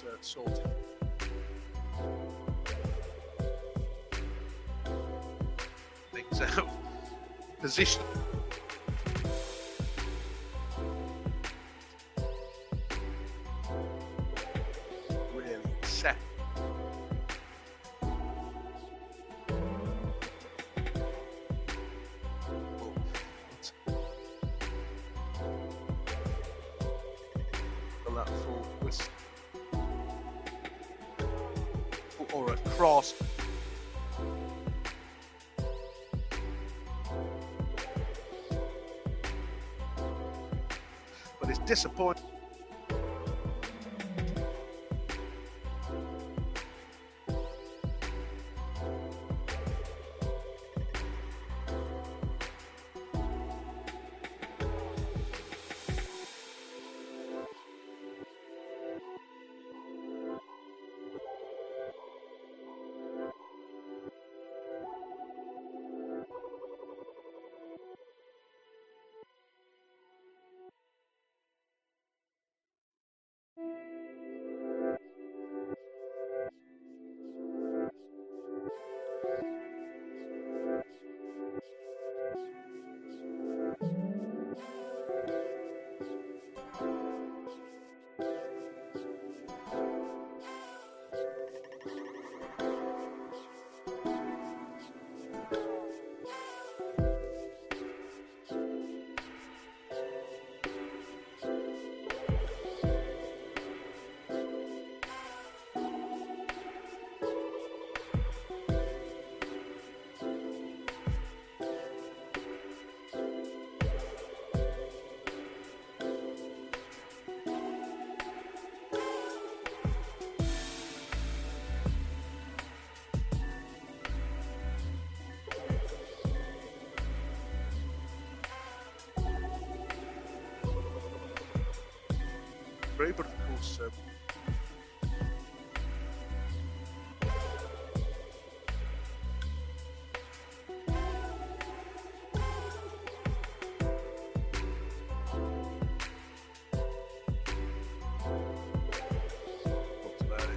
that's sorted. Things out. Position. Really set. That full twist or a cross. But it's disappointing. But of course, talked about it.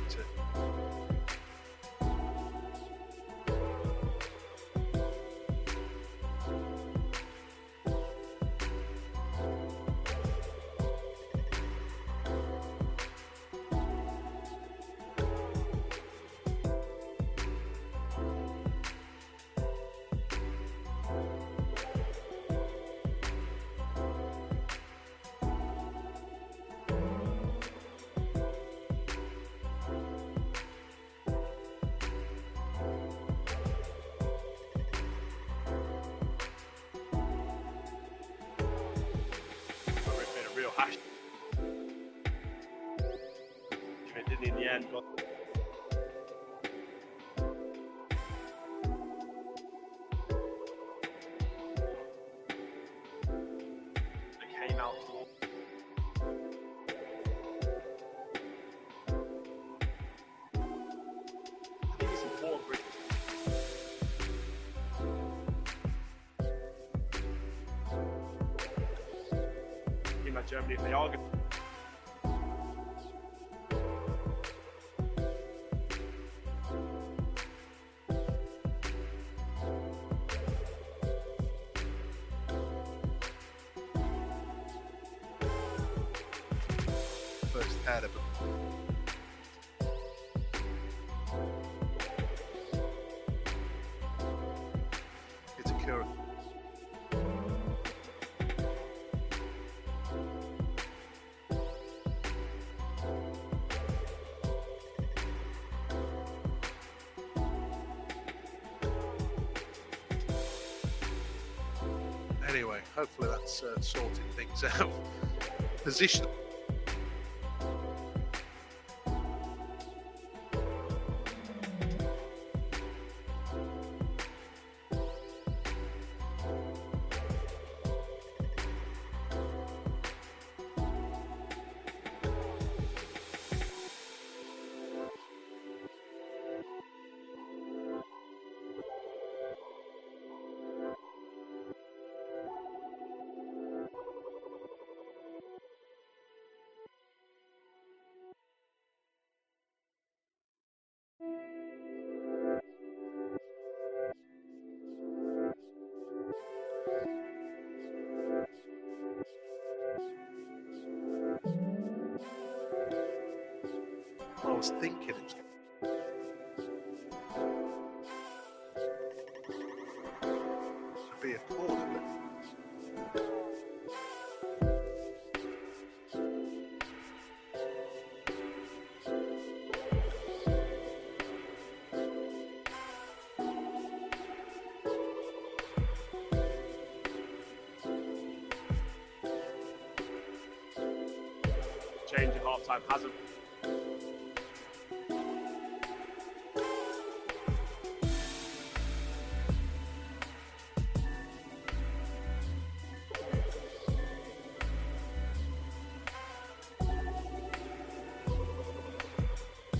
Real hash. It didn't in the end. Got it came out towards. I think it's important. Germany, if they are good. First head of it's a cure. Anyway, hopefully that's sorting things out. Position. I was thinking it was to be a corner, but change at half-time hasn't.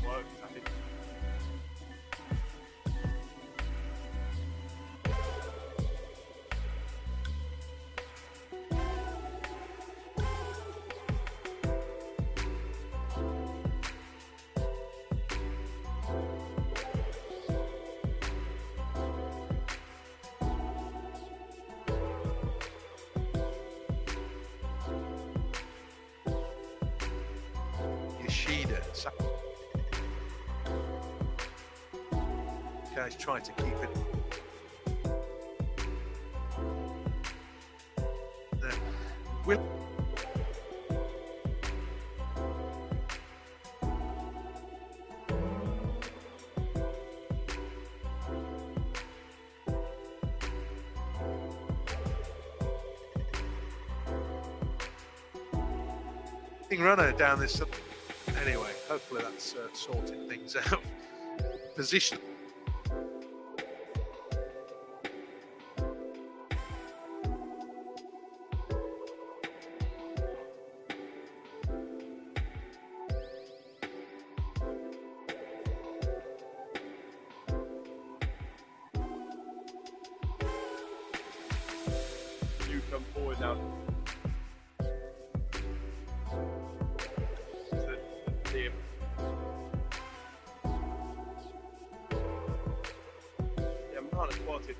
Worked, I think. Guys trying to keep it there. Runner down this. Anyway, hopefully that's sorting things out. Position. You come forward now. Quality.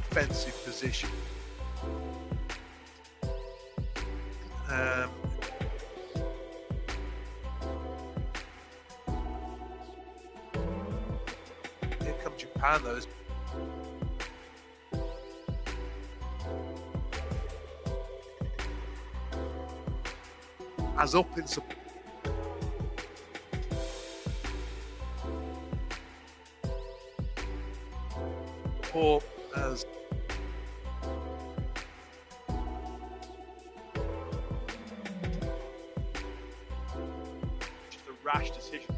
Defensive position. Here comes Japan though. As up in support. As just a rash decision.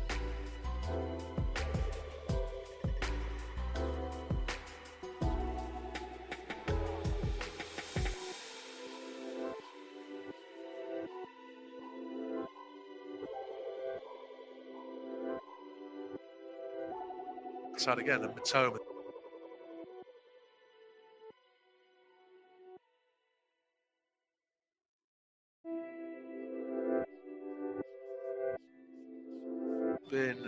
Side again, and Matoma. Been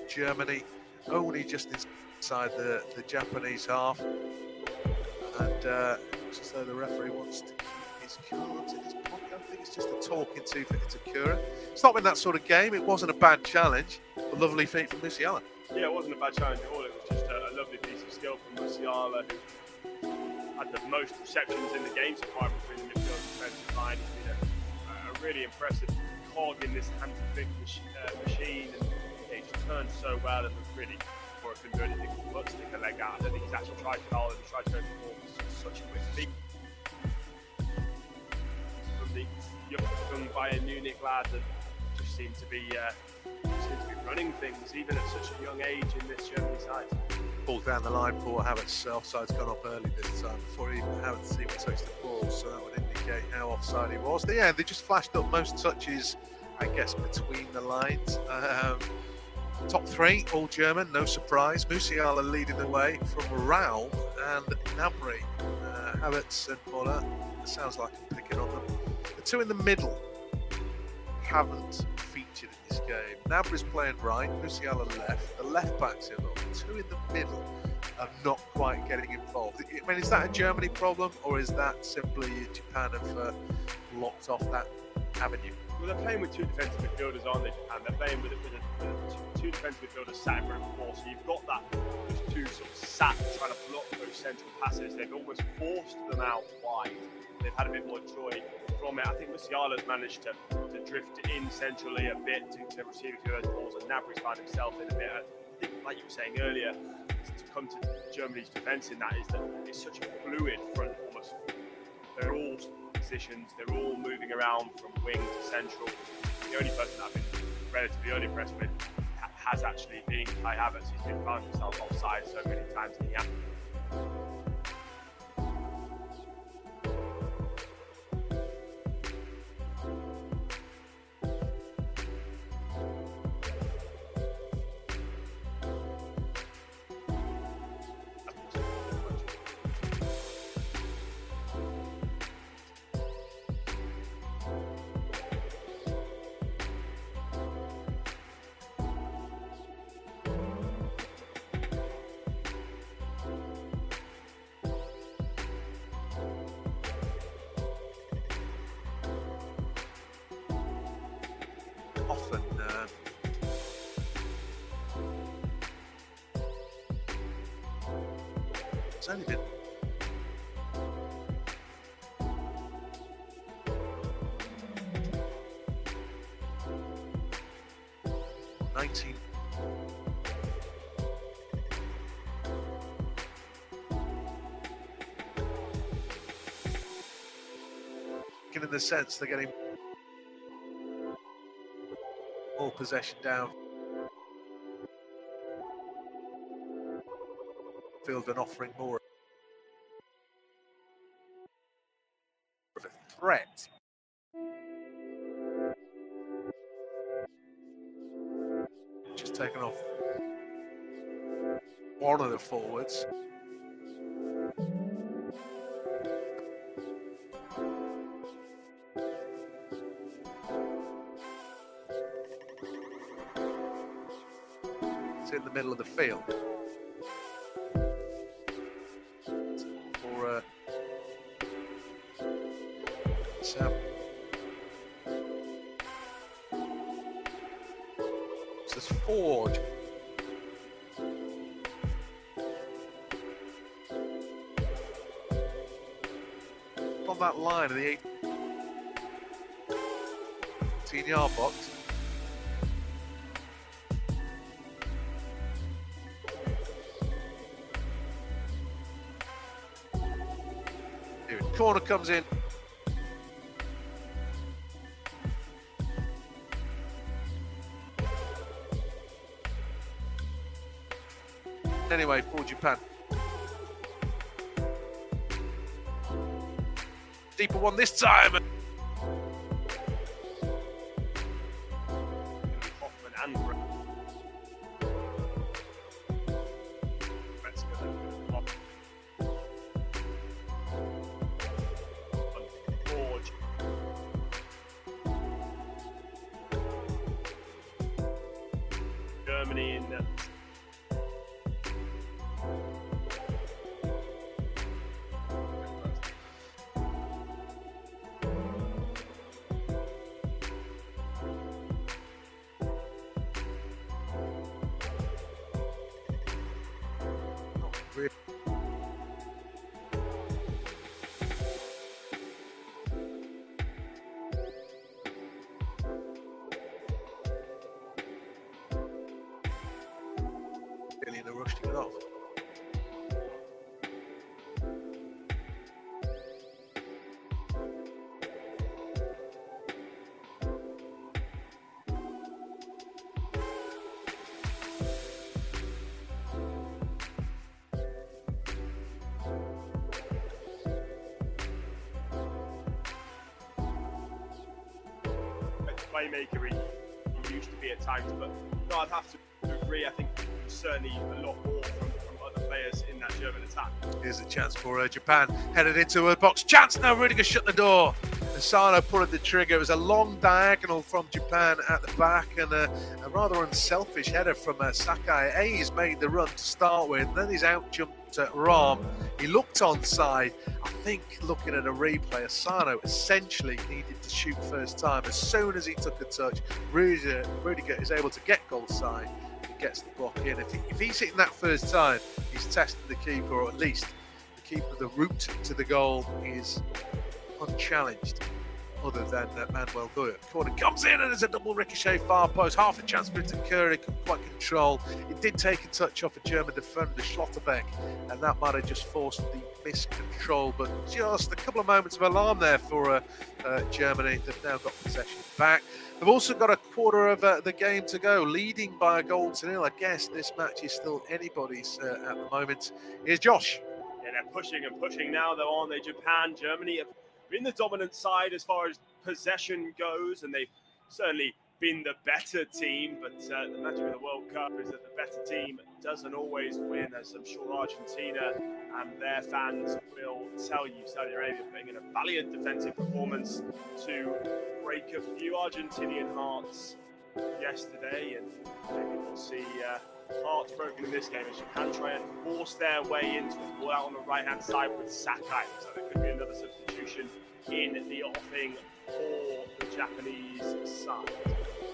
Germany only just inside the Japanese half, and just as though the referee wants to keep his cards in his pocket. I think it's just a talking to for Kagulura. It's not been that sort of game. It wasn't a bad challenge. A lovely feat from Musiala. Yeah, it wasn't a bad challenge at all. It was just a lovely piece of skill from Musiala, who had the most receptions in the game so far between the midfield and defensive line. He's been a really impressive cog in this antics machine, and he just turned so well and really, before it couldn't do anything but stick a leg out. I don't think he's actually tried to foul and he tried to go forward with such a quick feet. From the young Bayern Munich lad that just seemed to be running things even at such a young age in this Germany side. Ball down the line for Havertz. Offside's gone up early this time before even Havertz even touched the ball, so that would indicate how offside he was. Yeah, they just flashed up most touches, I guess, between the lines. Top three, all German, no surprise. Musiala leading the way from Raul and Gnabry. Havertz and Muller, sounds like I'm picking on them. The two in the middle haven't featured in this game. Gnabry's playing right, Musiala left. The left backs are up. The two in the middle are not quite getting involved. I mean, is that a Germany problem, or is that simply Japan have locked off that avenue? Well, they're playing with two defensive midfielders, aren't they, Japan? They're playing with two defensive midfielders sat in front of four, so you've got those two sort of sat trying to block those central passes. They've almost forced them out wide. They've had a bit more joy from it. I think Musiala's managed to drift in centrally a bit to receive a few of those balls, and Gnabry's found himself in a bit. I think, like you were saying earlier, to come to Germany's defence in that is that it's such a fluid front almost. They're all positions, they're all moving around from wing to central. The only person that I've been relatively unimpressed with has actually been Kai Havertz. He's been found himself offside so many times in the app. Often it's only been $19. In the sense they're getting more possession down field and offering more of a threat. Just taken off one of the forwards. In the middle of the field for Sam. So there's four. On that line of the 18-yard box. Corner comes in. Anyway, for Japan. Deeper one this time. Germany in the in a rush to get off. playmaker he used to be at times. But no, I'd have to agree. I think certainly a lot more from other players in that German attack. Here's a chance for Japan, headed into a box. Chance now, Rudiger shut the door. Asano pulling the trigger. It was a long diagonal from Japan at the back, and a rather unselfish header from Sakai. A's made the run to start with, then he's out jumped Ram. He looked onside. I think looking at a replay, Asano essentially needed to shoot first time. As soon as he took a touch, Rudiger is able to get goal side. Gets the block in. If he's hitting that first time, he's tested the keeper, or at least the keeper. The route to the goal is unchallenged, other than Manuel Neuer. Corner comes in, and there's a double ricochet far post. Half a chance for it to Curry, couldn't quite control. It did take a touch off a German defender, Schlotterbeck, and that might have just forced the miscontrol. But just a couple of moments of alarm there for Germany. They've now got possession back. They've also got a quarter of the game to go, leading by a goal to nil. I guess this match is still anybody's at the moment. Here's Josh. Yeah, they're pushing and pushing now, though, aren't they? Japan, Germany have been the dominant side as far as possession goes, and they've certainly been the better team. But the magic of the World Cup is that the better team doesn't always win, as I'm sure Argentina and their fans will tell you. Saudi Arabia putting in a valiant defensive performance to break a few Argentinian hearts yesterday, and maybe we'll see hearts broken in this game as Japan try and force their way into it. Ball out on the right-hand side with Sakai, so there could be another substitution in the offing for the Japanese side.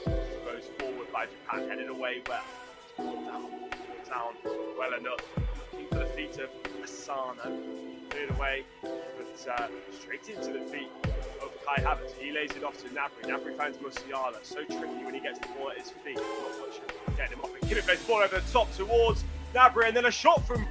Goes forward by Japan, headed away well. Down well enough. Looking for the feet of Asano. Cleared away, but straight into the feet of Kai Havertz. He lays it off to Gnabry. Gnabry finds Musiala. So tricky when he gets the ball at his feet. Not much getting him off. Kimmich plays the ball over the top towards Gnabry, and then a shot from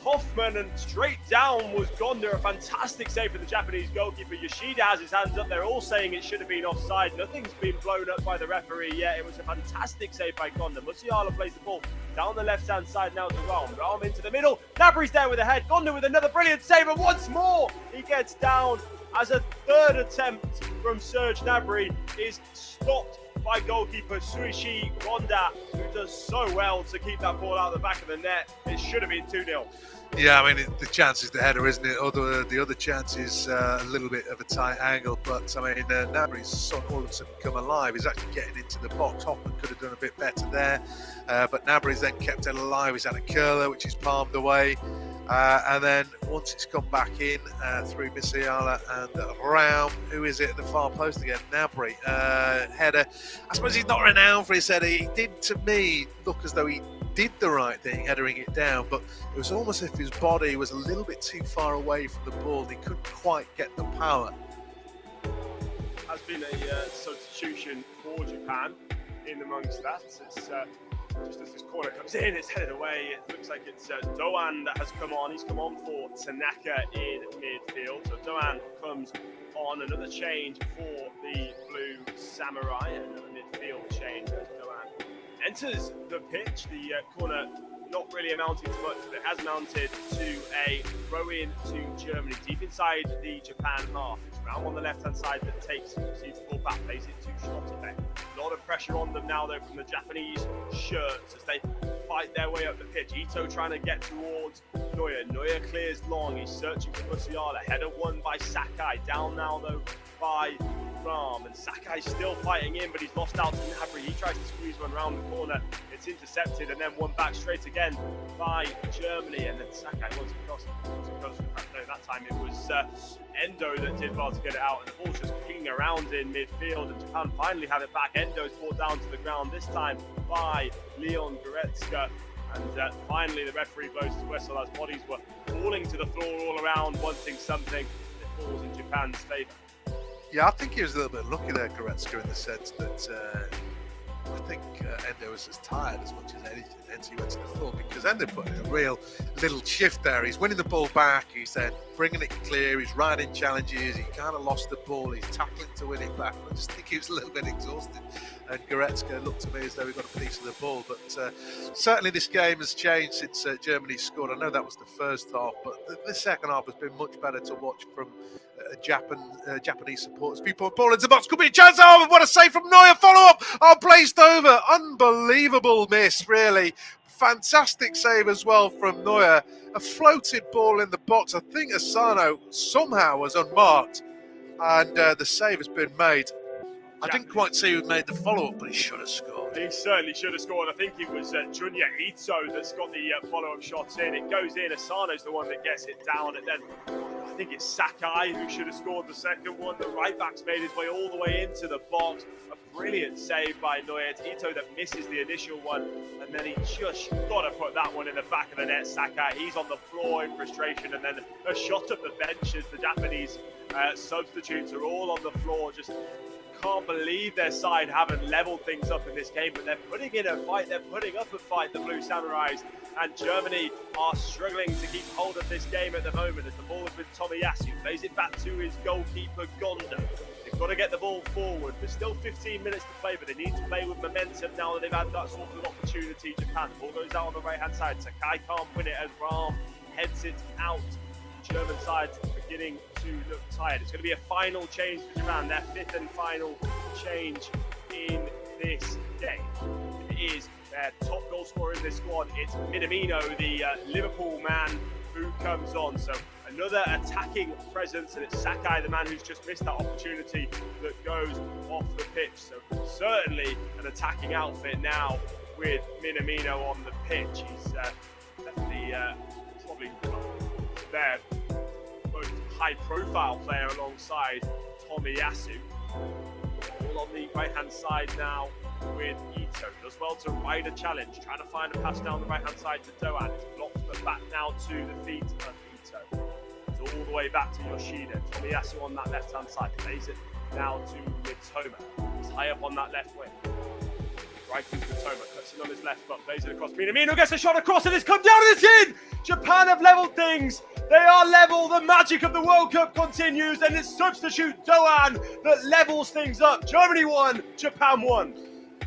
Hoffman, and straight down was Gonda. A fantastic save for the Japanese goalkeeper. Yoshida has his hands up. They're all saying it should have been offside. Nothing's been blown up by the referee yet. It was a fantastic save by Gonda. Musiala plays the ball down the left-hand side now to Ram. Ram into the middle. Gnabry's there with a head. Gonda with another brilliant save, and once more he gets down as a third attempt from Serge Gnabry is stopped by goalkeeper Suichi Gonda, who does so well to keep that ball out of the back of the net. It should have been 2-0. Yeah, I mean, the chance is the header, isn't it? The other chance is a little bit of a tight angle, but I mean, Gnabry's all of a sudden come alive. He's actually getting into the box. Hoffman could have done a bit better there, but Gnabry's then kept it alive. He's had a curler, which is palmed away. And then once it's come back in through Musiala and Ram, who is it at the far post again? Gnabry, header. I suppose he's not renowned for his header. He did, to me, look as though he did the right thing, headering it down, but it was almost as if his body was a little bit too far away from the ball. He couldn't quite get the power. Has been a substitution for Japan in amongst that. It's just as this corner comes in, it's headed away. It looks like it's Doan that has come on. He's come on for Tanaka in midfield. So Doan comes on. Another change for the Blue Samurai. Another midfield change as Doan enters the pitch. The corner not really amounting to much, but it has amounted to a throw-in to Germany, deep inside the Japan half. It's Ram on the left-hand side that receives the ball back, plays it to Schlotterbeck. A lot of pressure on them now, though, from the Japanese shirts as they fight their way up the pitch. Ito trying to get towards Neuer. Neuer clears long. He's searching for Musiala. Header won by Sakai. Down now, though, by Ram. And Sakai's still fighting in, but he's lost out to Gnabry. He tries to squeeze one round the corner. It's intercepted and then won back straight again by Germany. And then Sakai wants to cross. No, that time it was Endo that did well to get it out, and the ball's just pinging around in midfield, and Japan finally have it back. Endo's brought down to the ground, this time by Leon Goretzka, and finally the referee blows his whistle as bodies were falling to the floor all around, wanting something. It falls in Japan's favour. Yeah, I think he was a little bit lucky there, Goretzka, in the sense that I think Endo was as tired as much as anything, hence he went to the floor, because Endo put in a real little shift there. He's winning the ball back, he's then bringing it clear, he's riding challenges, he kind of lost the ball, he's tackling to win it back. I just think he was a little bit exhausted, and Goretzka looked to me as though he got a piece of the ball. But certainly this game has changed since Germany scored. I know that was the first half, but the second half has been much better to watch from Japanese supporters. People ball into the box. Could be a chance. Oh, what a save from Neuer. Follow up. Oh, placed over. Unbelievable miss, really. Fantastic save as well from Neuer. A floated ball in the box. I think Asano somehow was unmarked, and the save has been made. I didn't quite see who made the follow-up, but he should have scored. He certainly should have scored. I think it was Junya Ito that's got the follow-up shots in. It goes in. Asano's the one that gets it down, and then I think it's Sakai who should have scored the second one. The right back's made his way all the way into the box. A brilliant save by Neuer. It's Ito that misses the initial one, and then he just got to put that one in the back of the net. Sakai, he's on the floor in frustration, and then a shot at the bench as the Japanese substitutes are all on the floor. Just can't believe their side haven't leveled things up in this game, but they're putting in a fight. They're putting up a fight, the Blue Samurais, and Germany are struggling to keep hold of this game at the moment as the ball is with Tomiyasu, plays it back to his goalkeeper Gonda. They've got to get the ball forward. There's still 15 minutes to play, but they need to play with momentum now that they've had that sort of opportunity. Japan, the ball goes out on the right-hand side. Sakai can't win it as Rahm heads it out. German side beginning to look tired. It's going to be a final change for Japan, their fifth and final change in this game. It is their top goal scorer in this squad. It's Minamino, the Liverpool man, who comes on. So another attacking presence, and it's Sakai, the man who's just missed that opportunity, that goes off the pitch. So certainly an attacking outfit now with Minamino on the pitch. He's definitely probably their most high-profile player alongside Tomiyasu. All on the right-hand side now with Ito. Does well to ride a challenge, trying to find a pass down the right-hand side to Doan. It's blocked, but back now to the feet of Ito. It's all the way back to Yoshida. Tomiyasu on that left-hand side. Plays it now to Mitoma. He's high up on that left wing. Right into Mitoma, cuts in on his left foot, plays it across. Minamino gets a shot across, and it's come down and it's in! Japan have levelled things. They are level. The magic of the World Cup continues, and it's substitute Doan that levels things up. Germany won, Japan won.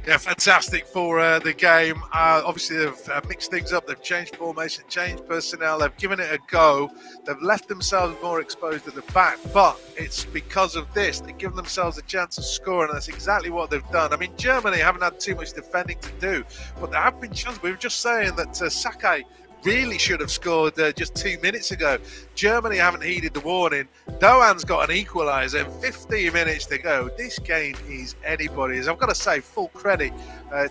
Yeah, fantastic for the game. Obviously, they've mixed things up. They've changed formation, changed personnel. They've given it a go. They've left themselves more exposed at the back, but it's because of this. They've given themselves a chance of scoring, and that's exactly what they've done. I mean, Germany haven't had too much defending to do, but there have been chances. We were just saying that Sakai really should have scored just 2 minutes ago. Germany haven't heeded the warning. Doan's got an equaliser and 15 minutes to go. This game is anybody's. I've got to say, full credit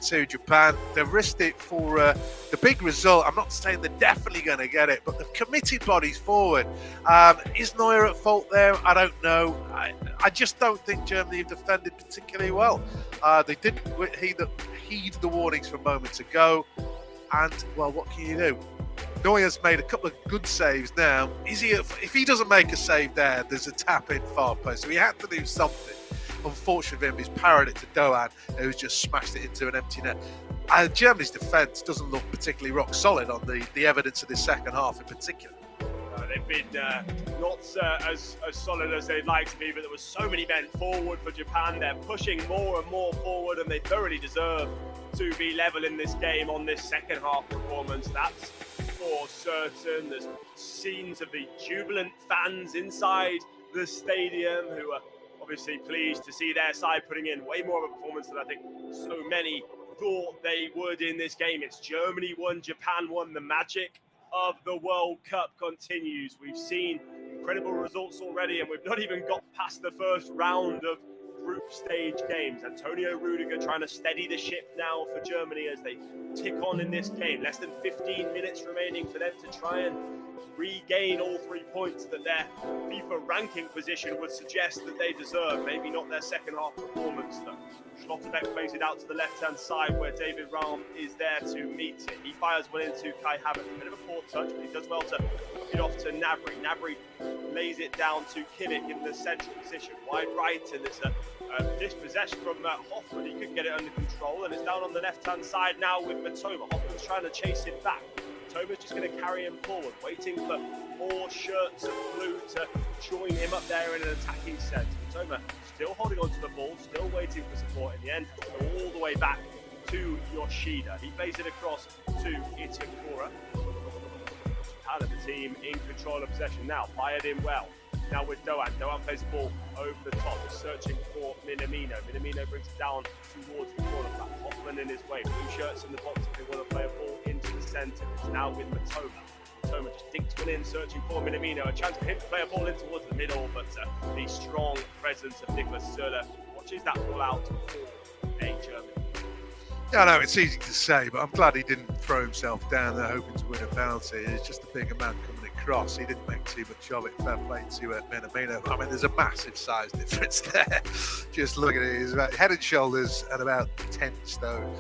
to Japan. They've risked it for the big result. I'm not saying they're definitely going to get it, but they've committed bodies forward. Is Neuer at fault there? I don't know. I just don't think Germany have defended particularly well. They didn't heed the warnings from moments ago. And, well, what can you do? Neuer's made a couple of good saves now. If he doesn't make a save there, there's a tap in far post. So he had to do something. Unfortunately for him, he's parried it to Doan, who's just smashed it into an empty net. Germany's defence doesn't look particularly rock solid on the evidence of this second half in particular. They've been not as solid as they'd like to be, but there was so many men forward for Japan. They're pushing more and more forward, and they thoroughly deserve to be level in this game on this second half performance. That's for certain. There's scenes of the jubilant fans inside the stadium who are obviously pleased to see their side putting in way more of a performance than I think so many thought they would in this game. It's Germany won, Japan won. The magic of the World Cup continues. We've seen incredible results already, and we've not even got past the first round of group stage games. Antonio Rudiger trying to steady the ship now for Germany as they tick on in this game. Less than 15 minutes remaining for them to try and regain all 3 points that their FIFA ranking position would suggest that they deserve. Maybe not their second half performance though. Schlotterbeck plays it out to the left-hand side where David Rahm is there to meet it. He fires one into Kai Havertz. A bit of a poor touch, but he does well to hook it off to Gnabry. Gnabry lays it down to Kimmich in the central position, wide right, and it's a dispossession from Hoffman. He couldn't get it under control, and it's down on the left-hand side now with Mitoma. Hoffman's trying to chase it back. Mitoma's just going to carry him forward, waiting for more shirts of blue to join him up there in an attacking sense. Mitoma still holding on to the ball, still waiting for support. In the end, all the way back to Yoshida. He plays it across to Itakura. Out of the team in control of possession now, fired in well. now with Doan. Doan plays the ball over the top, searching for Minamino. Minamino brings it down towards the corner flag. Hoffman in his way. Blue shirts in the box if they want to play a ball into the centre. It's now with Matoma. Matoma just dinks one in, searching for Minamino. A chance for him to play a ball in towards the middle, but the strong presence of Nicholas Söder watches that ball out for a German. Yeah, I know it's easy to say, but I'm glad he didn't throw himself down there hoping to win a penalty. It's just a bigger man coming across. He didn't make too much of it. Fair play to Minamino. I mean, there's a massive size difference there. Just look at it. He's about head and shoulders at about 10 stone.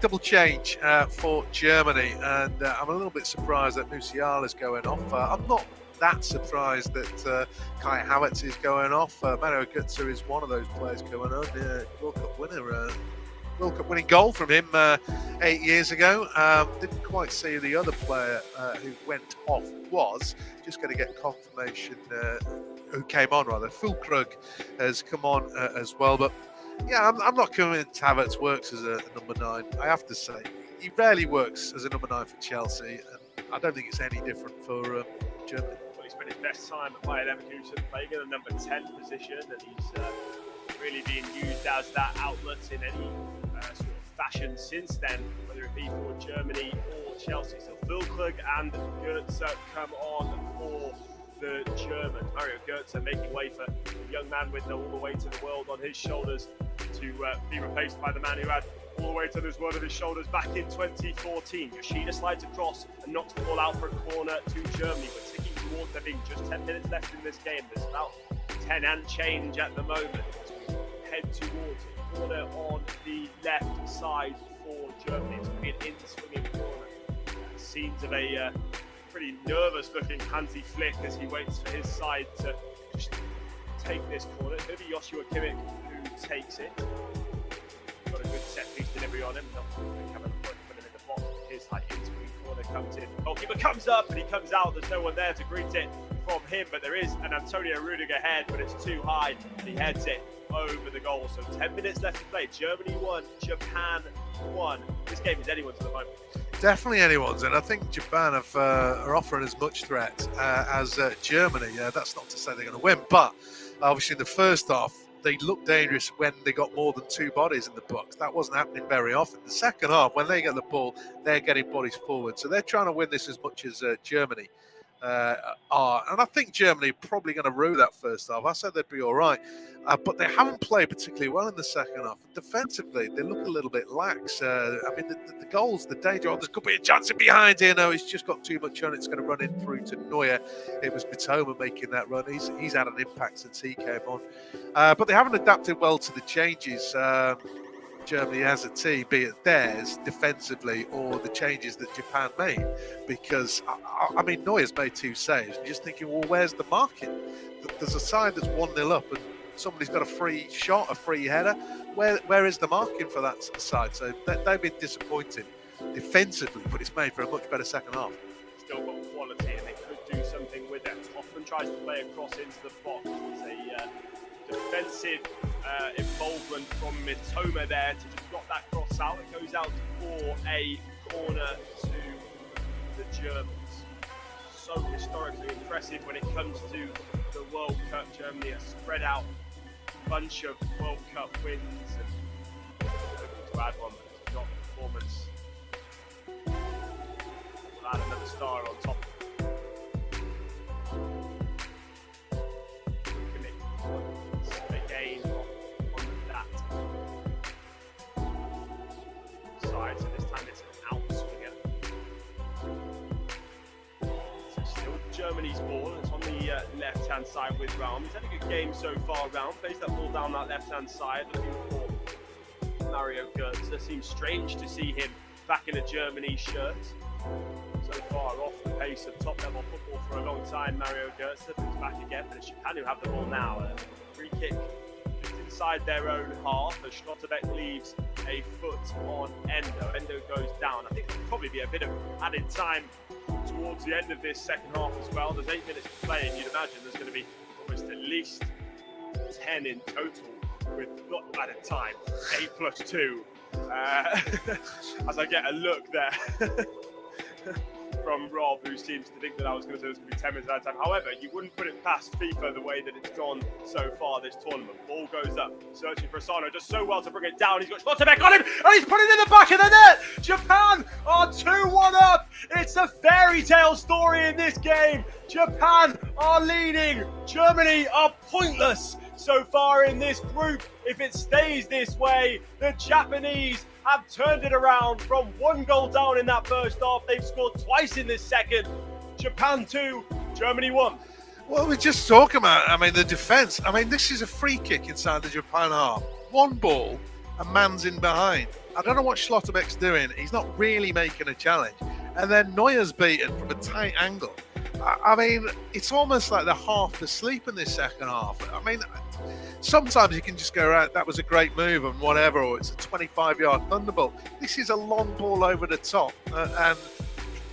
Double change for Germany, and I'm a little bit surprised that Musiala's going off. I'm not that surprised that Kai Havertz is going off. Mario Götze is one of those players going on. World Cup winner. World Cup winning goal from him 8 years ago. Didn't quite see who the other player who went off was. Just going to get confirmation who came on rather. Füllkrug has come on as well. But yeah, I'm not convinced Havertz works as a number 9. I have to say, he rarely works as a number 9 for Chelsea, and I don't think it's any different for Germany. Well, he spent his best time at Bayer Leverkusen playing in the number 10 position, and he's really being used as that outlet in any sort of fashion since then, whether it be for Germany or Chelsea. So Füllkrug and Götze come on for the German. Mario Götze making way for a young man with all the weight of the world on his shoulders to be replaced by the man who had all the weight of this world on his shoulders back in 2014. Yoshida slides across and knocks the ball out for a corner to Germany. We're ticking towards there being just 10 minutes left in this game. There's about 10 and change at the moment. Head towards it. Corner on the left side for Germany. It's going to be an in-swinging corner. Scenes of a pretty nervous-looking Hansi Flick as he waits for his side to just take this corner. It's going to be Joshua Kimmich who takes it. Got a good set piece delivery on him. Not having a point put him in the box. His high in-swinging corner comes in. Goalkeeper comes up and he comes out. There's no one there to greet it from him, but there is an Antonio Rudiger head, but it's too high and he heads it over the goal. So 10 minutes left to play. Germany 1, Japan 1. This game is anyone's at the moment. Definitely anyone's, and I think Japan are offering as much threat as Germany. That's not to say they're going to win, but obviously in the first half they looked dangerous when they got more than 2 bodies in the box. That wasn't happening very often. The second half, when they get the ball, they're getting bodies forward, so they're trying to win this as much as Germany are. And I think Germany are probably going to rue that first half. I said they'd be all right, but they haven't played particularly well in the second half. Defensively, they look a little bit lax. I mean, the goals, the danger, there could be a chance in behind here. No, he's just got too much on. It's going to run in through to Neuer. It was Mitoma making that run. He's had an impact since he came on. But they haven't adapted well to the changes Germany as a team, be it theirs defensively or the changes that Japan made. Because, I mean, Neuer's made 2 saves. And just thinking, well, where's the marking? There's a side that's 1-0 up and somebody's got a free shot, a free header. Where is the marking for that side? So they've been disappointing defensively, but it's made for a much better second half. Still got quality and they could do something with it. Hoffman tries to play across into the box. It's a defensive involvement from Mitoma there to just knock that cross out. It goes out for a corner to the Germans. So historically impressive when it comes to the World Cup. Germany a spread out bunch of World Cup wins, and looking to add one, but it's not a performance. We'll add another star on top. Again on that side, so this time it's an outswinger. So still Germany's ball. It's on the left-hand side with Raum. He's had a good game so far. Raum plays that ball down that left-hand side, looking for Mario Götze. Seems strange to see him back in a Germany shirt. So far off the pace of top-level football for a long time, Mario Götze, but he's back again. But it's Japan who have the ball now. Free kick just inside their own half as Schlotterbeck leaves a foot on Endo. Endo goes down. I think there'll probably be a bit of added time towards the end of this second half as well. There's 8 minutes to play, and you'd imagine there's going to be almost at least 10 in total with not added time, 8 plus 2. As I get a look there. from Rob, who seems to think that I was going to say it was going to be 10 minutes at a time. However, you wouldn't put it past FIFA the way that it's gone so far this tournament. Ball goes up, searching for Asano, does so well to bring it down. He's got Schlotterbeck on him, and he's putting it in the back of the net. Japan are 2-1 up. It's a fairy tale story in this game. Japan are leading. Germany are pointless so far in this group. If it stays this way, the Japanese have turned it around from 1 goal down in that first half. They've scored twice in this second. Japan 2, Germany 1. Well, we're just talking about, I mean, the defence. I mean, this is a free kick inside the Japan half. 1 ball, a man's in behind. I don't know what Schlotterbeck's doing. He's not really making a challenge. And then Neuer's beaten from a tight angle. I mean, it's almost like they're half asleep in this second half. I mean, sometimes you can just go, right, that was a great move and whatever, or it's a 25-yard thunderbolt. This is a long ball over the top, and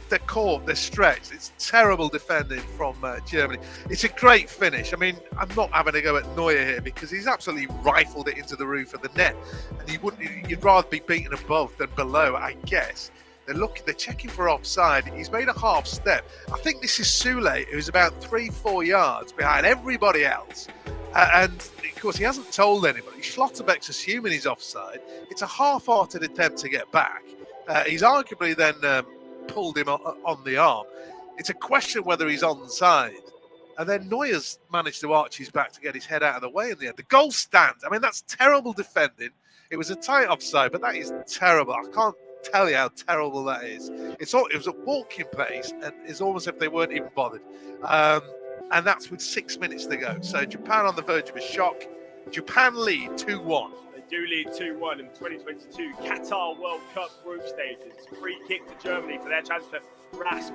they're caught, they're stretched. It's terrible defending from Germany. It's a great finish. I mean, I'm not having a go at Neuer here because he's absolutely rifled it into the roof of the net, and you'd rather be beaten above than below, I guess. They're checking for offside. He's made a half step. I think this is Sule, who's about 3-4 yards behind everybody else. And of course, he hasn't told anybody. Schlotterbeck's assuming he's offside. It's a half-hearted attempt to get back. He's arguably then pulled him on the arm. It's a question whether he's onside. And then Neuer's managed to arch his back to get his head out of the way in the end. The goal stands. I mean, that's terrible defending. It was a tight offside, but that is terrible. I can't tell you how terrible that is. It was a walking pace, and it's almost as if they weren't even bothered. And that's with 6 minutes to go. So Japan on the verge of a shock. Japan lead 2-1. They do lead 2-1 in 2022 Qatar World Cup group stages. Free kick to Germany for their chance to grasp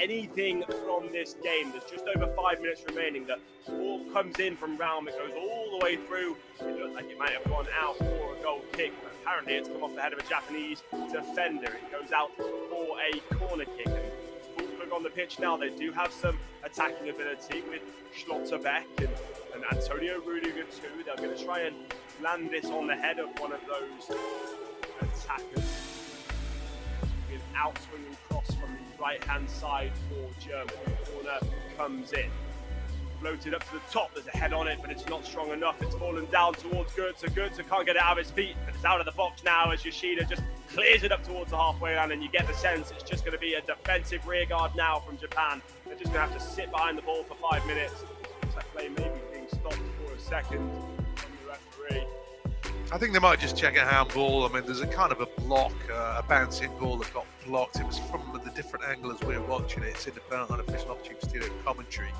anything from this game. There's just over 5 minutes remaining. The ball comes in from Raum. It goes all the way through. It looked like it might have gone out for a goal kick, but apparently it's come off the head of a Japanese defender. It goes out for a corner kick. And full plug on the pitch now. They do have some attacking ability with Schlotterbeck and Antonio Rudiger too. They're going to try and land this on the head of one of those attackers. An outswinging cross from the right-hand side for Germany. The corner comes in. Floated up to the top, there's a head on it, but it's not strong enough. It's fallen down towards Goetze. Goetze can't get it out of his feet, but it's out of the box now as Yoshida just clears it up towards the halfway line, and you get the sense it's just going to be a defensive rearguard now from Japan. They're just going to have to sit behind the ball for 5 minutes. Looks like play maybe being stopped for a second from the referee. I think they might just check a handball. I mean, there's a kind of a block, a bouncing ball that got blocked. It was from the different angle as we were watching it. It's independent unofficial Optube Studio commentary.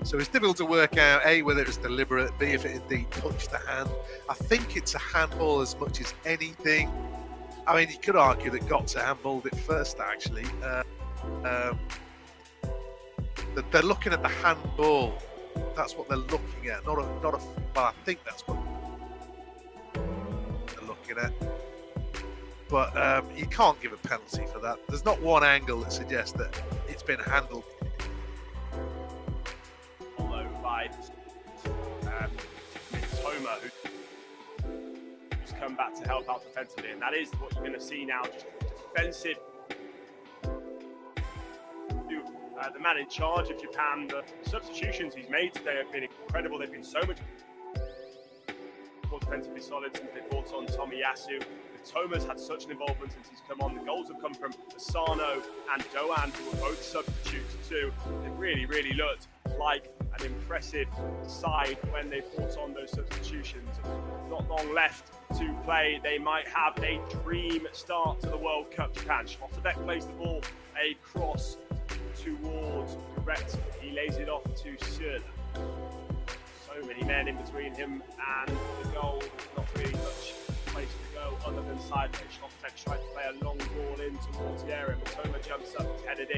So it's difficult to work out, A, whether it was deliberate, B, if it indeed touched the hand. I think it's a handball as much as anything. I mean, you could argue that Götze handballed it first, actually. They're looking at the handball. That's what they're looking at. Not a. Well, I think that's what they're looking at. But you can't give a penalty for that. There's not one angle that suggests that it's been handled. Although by Mitoma, who's come back to help out defensively, and that is what you're going to see now. Just defensive. The man in charge of Japan, the substitutions he's made today have been incredible. They've been so much more defensively solid since they brought on Tomiyasu. Toma's had such an involvement since he's come on. The goals have come from Asano and Doan, who were both substitutes too. They really, really looked like an impressive side when they brought on those substitutions. Not long left to play. They might have a dream start to the World Cup. Japan. Schlotterbeck plays the ball across towards Brett. He lays it off to Söder. So many men in between him and the goal. Not really much place to go other than sideways. Schlotterbeck tries to play a long ball in towards the area. Matoma jumps up, headed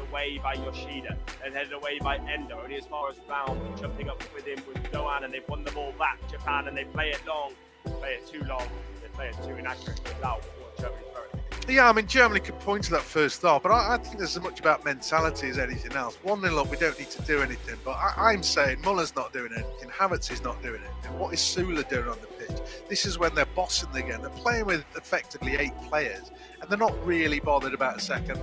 away by Yoshida, and headed away by Endo. Only as far as Raum, jumping up with him with Doan, and they've won the ball back. Japan, and they play it long. They play it too long. They play it too inaccurate. It's out for Germany. Yeah, I mean, Germany could point to that first half, but I think there's as much about mentality as anything else. 1-0 up, we don't need to do anything, but I'm saying Muller's not doing anything, Havertz is not doing anything. What is Sula doing on the pitch? This is when they're bossing again. They're playing with effectively 8 players, and they're not really bothered about a second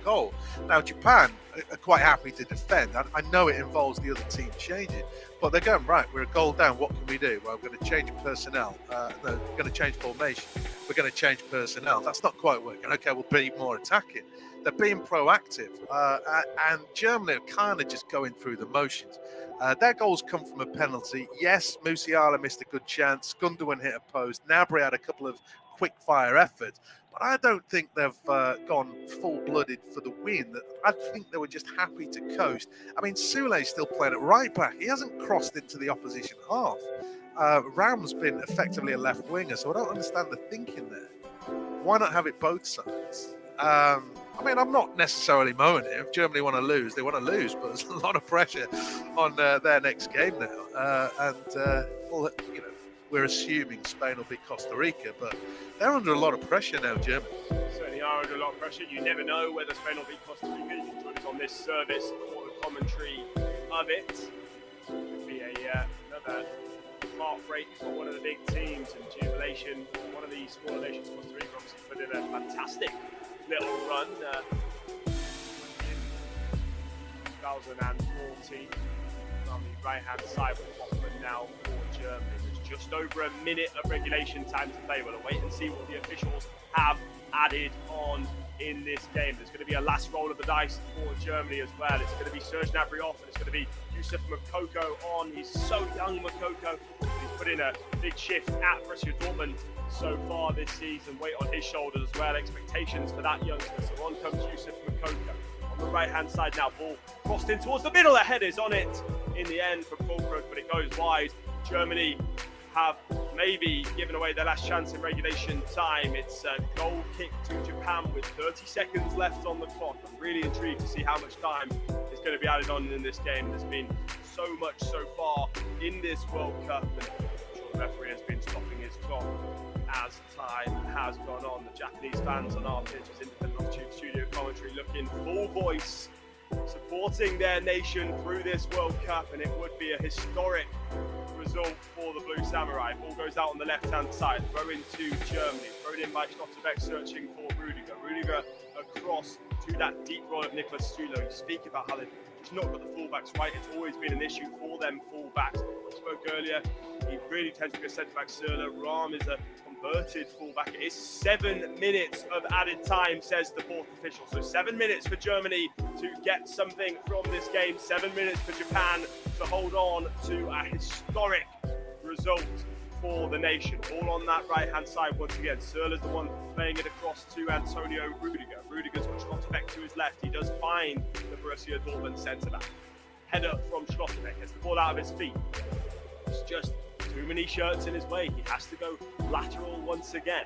goal. Now, Japan are quite happy to defend. I know it involves the other team changing, but they're going, right, we're a goal down, what can we do? Well, we're going to change personnel. We're going to change formation. We're going to change personnel. That's not quite working. Okay, we'll be more attacking. They're being proactive. And Germany are kind of just going through the motions. Their goals come from a penalty. Yes, Musiala missed a good chance. Gundogan hit a post. Gnabry had a couple of quick-fire efforts. But I don't think they've gone full-blooded for the win. I think they were just happy to coast. I mean, Sule's still playing at right back. He hasn't crossed into the opposition half. Ram's been effectively a left winger, so I don't understand the thinking there. Why not have it both sides? I mean, I'm not necessarily mowing it. If Germany want to lose, they want to lose, but there's a lot of pressure on their next game now. Well, you know, we're assuming Spain will beat Costa Rica, but they're under a lot of pressure now, Germany. Certainly are under a lot of pressure. You never know whether Spain will beat Costa Rica. You can join us on this service for the commentary of it. It'll be another heartbreak for one of the big teams and jubilation for one of the smaller nations. Costa Rica obviously put in a fantastic little run in 2014 on the right hand side with Hoffman now for Germany. There's just over a minute of regulation time to play. We'll wait and see what the officials have added on in this game. There's going to be a last roll of the dice for Germany as well. It's going to be Serge Gnabry off, and it's going to be Youssef Moukoko on. He's so young, Moukoko. He's put in a big shift at Borussia Dortmund so far this season. Weight on his shoulders as well. Expectations for that youngster. So on comes Youssef Moukoko. On the right-hand side now, ball crossed in towards the middle. The head is on it in the end from Fulkrug, but it goes wide. Germany have maybe given away their last chance in regulation time. It's a goal kick to Japan with 30 seconds left on the clock. I'm really intrigued to see how much time is going to be added on in this game. There's been so much so far in this World Cup, and I'm sure the referee has been stopping his clock as time has gone on. The Japanese fans on our pitch as Independent Altitude Studio commentary looking full voice, supporting their nation through this World Cup, and it would be a historic result for the Blue Samurai. Ball goes out on the left-hand side, throw into Germany, thrown in by Schlotterbeck searching for Rudiger. Rudiger across to that deep role of Niklas Süle. You speak about how they've just not got the fullbacks right. It's always been an issue for them fullbacks. I spoke earlier, he really tends to be a centre-back. Süle. Rahm is a converted fullback. It is 7 minutes of added time, says the fourth official. So 7 minutes for Germany to get something from this game. 7 minutes for Japan to hold on to a historic result for the nation. All on that right-hand side once again. Süle is the one playing it across to Antonio Rudiger. Rudiger's got Schlotterbeck to his left. He does find the Borussia Dortmund centre-back. Header from Schlotterbeck. Gets the ball out of his feet. It's just too many shirts in his way. He has to go lateral once again.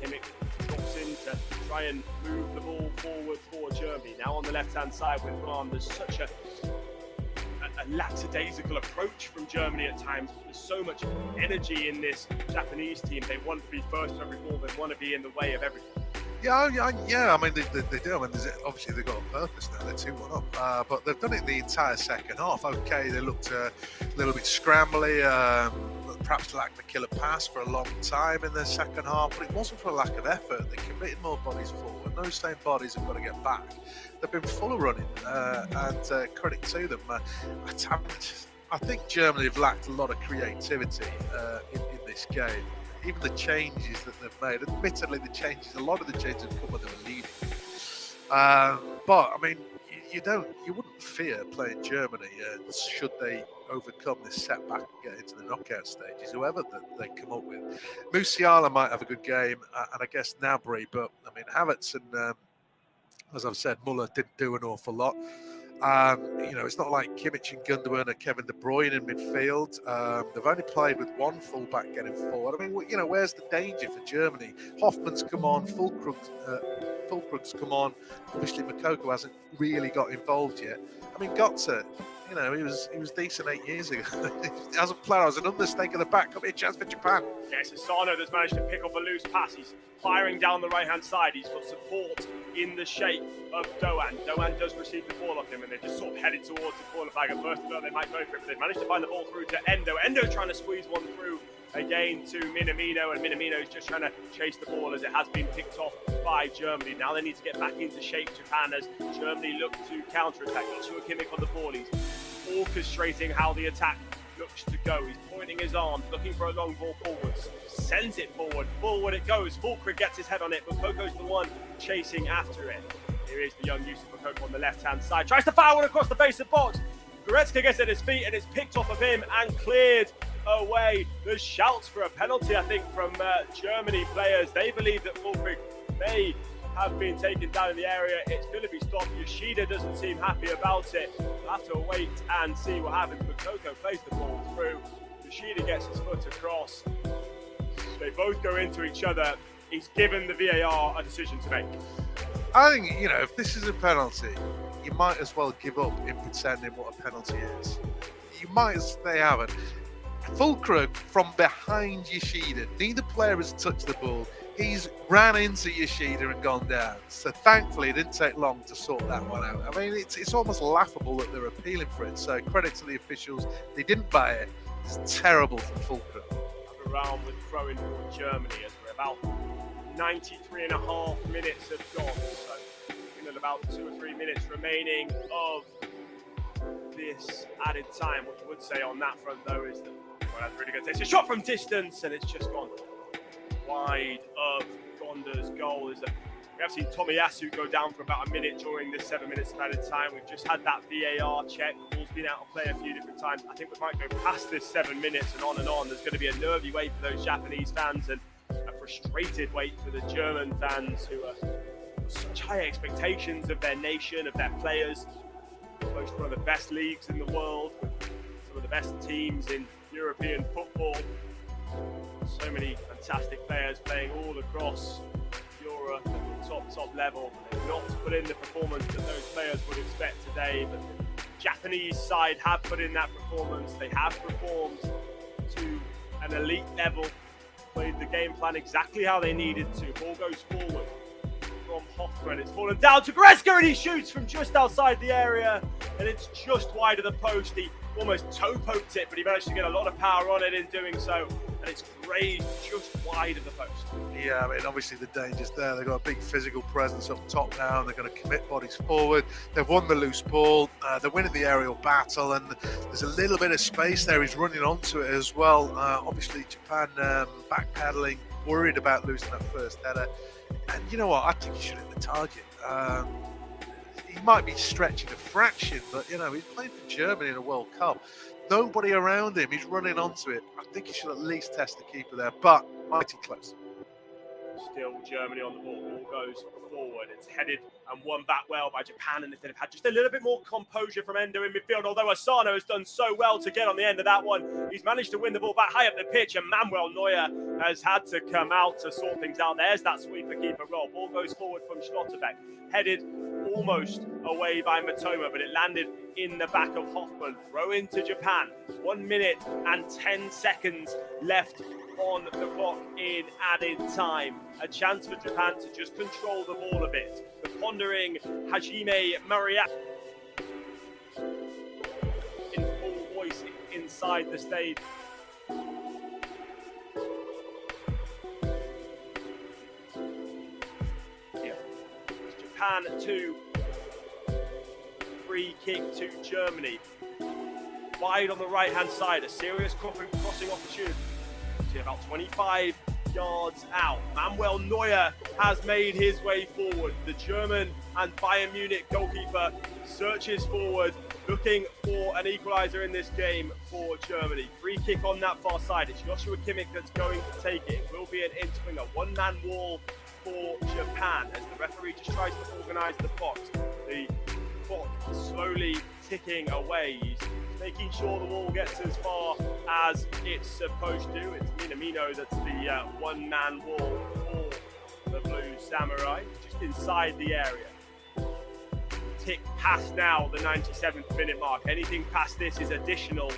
Kimmich drops in to try and move the ball forward for Germany. Now on the left-hand side with Rahm, there's such a lackadaisical approach from Germany at times. There's so much energy in this Japanese team. They want to be first on every ball. They want to be in the way of everything. Yeah. I mean, they do. I mean, obviously they've got a purpose now. They're 2-1 up, but they've done it the entire second half. Okay, they looked a little bit scrambly. Perhaps lacked the killer pass for a long time in their second half, but it wasn't for a lack of effort. They committed more bodies forward. Those same bodies have got to get back. They've been full of running, and credit to them. I think Germany have lacked a lot of creativity in this game. Even the changes that they've made, admittedly, a lot of the changes have come when they were leading. But I mean, you wouldn't fear playing Germany should they overcome this setback and get into the knockout stages, whoever they come up with. Musiala might have a good game, and I guess Gnabry, but I mean, Havertz and, as I've said, Muller didn't do an awful lot. It's not like Kimmich and Gundogan or Kevin De Bruyne in midfield. They've only played with one fullback getting forward. I mean, where's the danger for Germany? Hoffman's come on, Fulkrug's come on. Obviously, Moukoko hasn't really got involved yet. I mean, Götze, You know, he was decent 8 years ago. As a player, I was an understake at the back. Could be a chance for Japan. Yeah, it's Asano that's managed to pick up a loose pass. He's firing down the right-hand side. He's got support in the shape of Doan. Doan does receive the ball off him, and they're just sort of headed towards the corner flag. At first, they might go for it, but they've managed to find the ball through to Endo. Endo trying to squeeze one through again to Minamino, and Minamino's just trying to chase the ball as it has been picked off by Germany. Now they need to get back into shape, Japan, as Germany look to counter-attack. Joshua Kimmich on the ball. He's orchestrating how the attack looks to go. He's pointing his arm, looking for a long ball forwards. Sends it forward. Forward it goes. Fulkrug gets his head on it, but Koko's the one chasing after it. Here is the young Yusuf Koko on the left-hand side. Tries to fire one across the base of the box. Goretzka gets at his feet, and it's picked off of him and cleared away. There's shouts for a penalty, I think, from Germany players. They believe that Fulkrug may have been taken down in the area. It's going to be stopped. Yoshida doesn't seem happy about it. We'll have to wait and see what happens. But Koko plays the ball through. Yoshida gets his foot across. They both go into each other. He's given the VAR a decision to make. I think, you know, if this is a penalty, you might as well give up in pretending what a penalty is. You might as they haven't. Fulkrug from behind Yoshida. Neither player has touched the ball. He's ran into Yoshida and gone down. So thankfully, it didn't take long to sort that one out. I mean, it's almost laughable that they're appealing for it. So credit to the officials. They didn't buy it. It's terrible from Fulkrug. Around with throwing for Germany as we're about 93.5 minutes have gone. So in about 2 or 3 minutes remaining of this added time. What you would say on that front, though, is that that's really good. It's a shot from distance, and it's just gone wide of Gonda's goal. Is that we have seen Tomiyasu go down for about a minute during this 7 minutes of added time. We've just had that VAR check. The ball's been out of play a few different times. I think we might go past this 7 minutes and on and on. There's going to be a nervy wait for those Japanese fans and a frustrated wait for the German fans who are such high expectations of their nation, of their players. Most one of the best leagues in the world, some of the best teams in European football. So many fantastic players playing all across Europe at the top level. They've not put in the performance that those players would expect today, but the Japanese side have put in that performance. They have performed to an elite level, played the game plan exactly how they needed to. Ball goes forward from Hoffman. It's fallen down to Goretzka, and he shoots from just outside the area, and it's just wide of the post. He almost toe poked it, but he managed to get a lot of power on it in doing so, and it's grazed just wide of the post. Yeah, I mean, obviously the danger's there. They've got a big physical presence up top now, and they're going to commit bodies forward. They've won the loose ball. They're winning the aerial battle, and there's a little bit of space there. He's running onto it as well. Obviously, Japan backpedaling, worried about losing that first header. And you know what? I think he should hit the target. He might be stretching a fraction, but, you know, he's playing for Germany in a World Cup. Nobody around him. He's running onto it. I think he should at least test the keeper there, but mighty close. Still Germany on the ball. Ball goes forward. It's headed and won back well by Japan, and if they'd have had just a little bit more composure from Endo in midfield, although Asano has done so well to get on the end of that one, he's managed to win the ball back high up the pitch, and Manuel Neuer has had to come out to sort things out. There's that sweeper keeper roll. Ball goes forward from Schlotterbeck, headed almost away by Matoma, but it landed in the back of Hoffman. Throw into Japan. 1 minute and 10 seconds left on the clock in added time. A chance for Japan to just control the ball a bit. The pondering Hajime Mariya in full voice inside the stage. Yeah. Japan 2. Free kick to Germany. Wide on the right-hand side. A serious crossing opportunity. About 25 yards out. Manuel Neuer has made his way forward. The German and Bayern Munich goalkeeper searches forward, looking for an equaliser in this game for Germany. Free kick on that far side. It's Joshua Kimmich that's going to take it. It will be an in-swinger. One-man wall for Japan as the referee just tries to organise the box. The clock slowly ticking away. He's making sure the ball gets as far as it's supposed to. It's Minamino that's the one-man wall for the Blue Samurai, just inside the area. tick past now the 97th minute mark. Anything past this is additional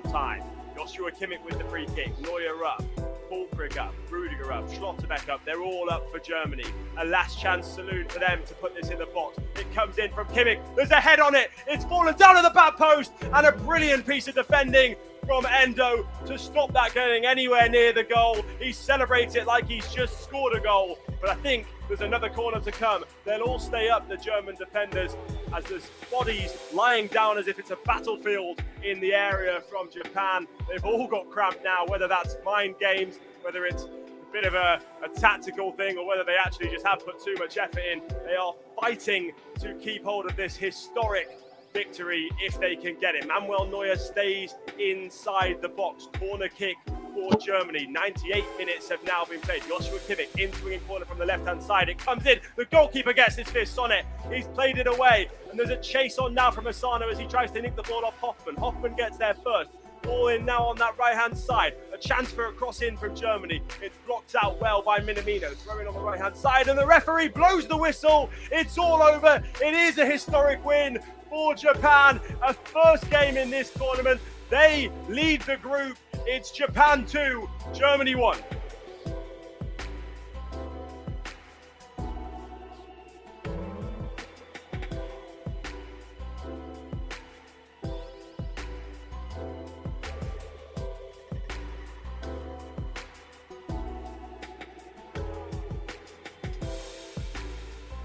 time. Joshua Kimmich with the free kick, Neuer up, Fulkrug up, Rudiger up, Schlotterbeck up. They're all up for Germany. A last chance saloon for them to put this in the box. It comes in from Kimmich. There's a head on it. It's fallen down at the back post, and a brilliant piece of defending from Endo to stop that getting anywhere near the goal. He celebrates it like he's just scored a goal, but I think there's another corner to come. They'll all stay up, the German defenders, as there's bodies lying down as if it's a battlefield in the area from Japan. They've all got cramped now, whether that's mind games, whether it's a bit of a tactical thing, or whether they actually just have put too much effort in. They are fighting to keep hold of this historic victory if they can get it. Manuel Neuer stays inside the box. Corner kick for Germany. 98 minutes have now been played. Joshua Kimmich in swinging corner from the left-hand side. It comes in. The goalkeeper gets his fists on it. He's played it away. And there's a chase on now from Asano as he tries to nick the ball off Hoffman. Hoffman gets there first. Ball in now on that right-hand side. A chance for a cross in from Germany. It's blocked out well by Minamino. Throwing on the right-hand side, and the referee blows the whistle. It's all over. It is a historic win for Japan. A first game in this tournament. They lead the group. It's Japan 2, Germany 1.